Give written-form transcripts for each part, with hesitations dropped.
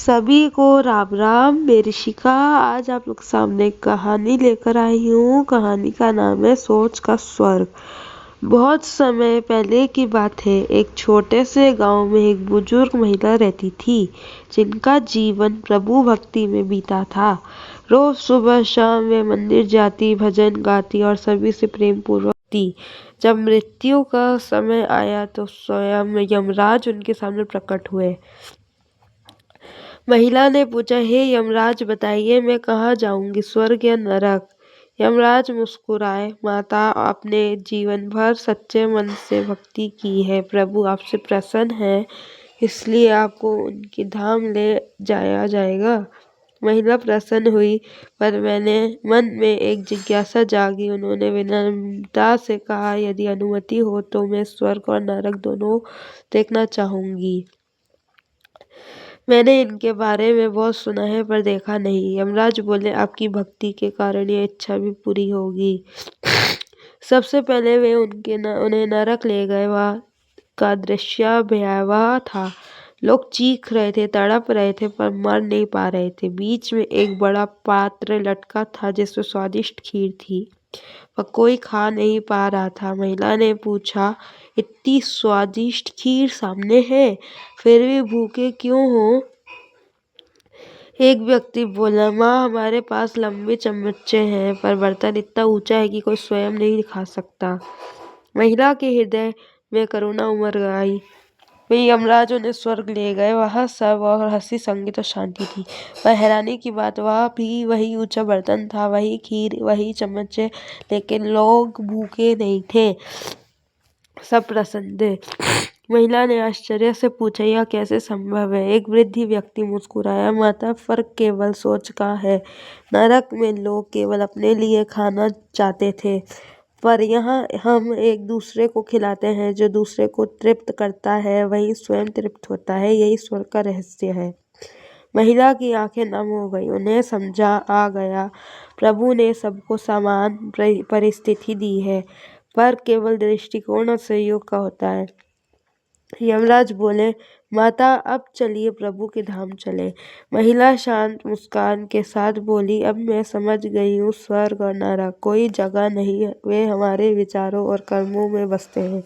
सभी को राम राम। मैं ऋषिका आज आप लोग सामने एक कहानी लेकर आई हूँ। कहानी का नाम है सोच का स्वर्ग। बहुत समय पहले की बात है। एक छोटे से गांव में एक बुजुर्ग महिला रहती थी जिनका जीवन प्रभु भक्ति में बीता था। रोज सुबह शाम वे मंदिर जाती, भजन गाती और सभी से प्रेम पूर्वक थी। जब मृत्यु का समय आया तो स्वयं यमराज उनके सामने प्रकट हुए। महिला ने पूछा, हे यमराज, बताइए मैं कहाँ जाऊंगी, स्वर्ग या नरक? यमराज मुस्कुराए, माता, आपने जीवन भर सच्चे मन से भक्ति की है, प्रभु आपसे प्रसन्न है, इसलिए आपको उनकी धाम ले जाया जाएगा। महिला प्रसन्न हुई, पर मैंने मन में एक जिज्ञासा जागी। उन्होंने विनम्रता से कहा, यदि अनुमति हो तो मैं स्वर्ग और नरक दोनों देखना चाहूंगी। मैंने इनके बारे में बहुत सुना है पर देखा नहीं। यमराज बोले, आपकी भक्ति के कारण ये इच्छा भी पूरी होगी। सबसे पहले वे उन्हें नरक ले गए। वहाँ का दृश्य भयावह था। लोग चीख रहे थे, तड़प रहे थे पर मर नहीं पा रहे थे। बीच में एक बड़ा पात्र लटका था जिसमें स्वादिष्ट खीर थी, पर कोई खा नहीं पा रहा था। महिला ने पूछा, इतनी स्वादिष्ट खीर सामने है, फिर भी भूखे क्यों हो? एक व्यक्ति बोला, माँ, हमारे पास लंबे चमचे हैं पर बर्तन इतना ऊंचा है कि कोई स्वयं नहीं खा सकता। महिला के हृदय में करुणा उमड़ आई। वे यमराज उन्हें स्वर्ग ले गए। वहाँ सब और हंसी, संगीत और शांति थी। पर हैरानी की बात, वहाँ भी वही ऊंचा बर्तन था, वही खीर, वही चम्मचे, लेकिन लोग भूखे नहीं थे, सब प्रसन्न थे। महिला ने आश्चर्य से पूछा, यह कैसे संभव है? एक वृद्ध व्यक्ति मुस्कुराया, माता, फर्क केवल सोच का है। नरक में लोग केवल अपने लिए खाना चाहते थे, पर यहाँ हम एक दूसरे को खिलाते हैं। जो दूसरे को तृप्त करता है वही स्वयं तृप्त होता है। यही स्वर्ग का रहस्य है। महिला की आंखें नम हो गई। उन्हें समझा आ गया, प्रभु ने सबको समान परिस्थिति दी है, पर केवल दृष्टिकोण और सहयोग का होता है। यमराज बोले, माता, अब चलिए प्रभु के धाम चले। महिला शांत मुस्कान के साथ बोली, अब मैं समझ गई हूँ, स्वर्ग और नरक कोई जगह नहीं, वे हमारे विचारों और कर्मों में बसते हैं।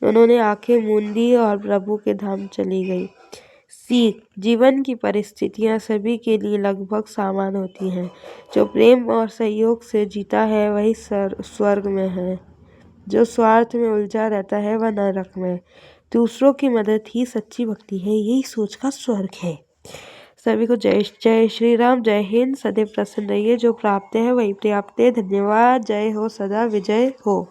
उन्होंने आंखें मूंदी और प्रभु के धाम चली गई। सीख, जीवन की परिस्थितियाँ सभी के लिए लगभग समान होती हैं। जो प्रेम और सहयोग से जीता है वही स्वर्ग में है। जो स्वार्थ में उलझा रहता है वह नरक में। दूसरों की मदद ही सच्ची भक्ति है, यही सोच का स्वर्ग है। सभी को जय जय श्री राम। जय हिंद। सदैव प्रसन्न रहिए। जो प्राप्त है वही पर्याप्त है। धन्यवाद। जय हो, सदा विजय हो।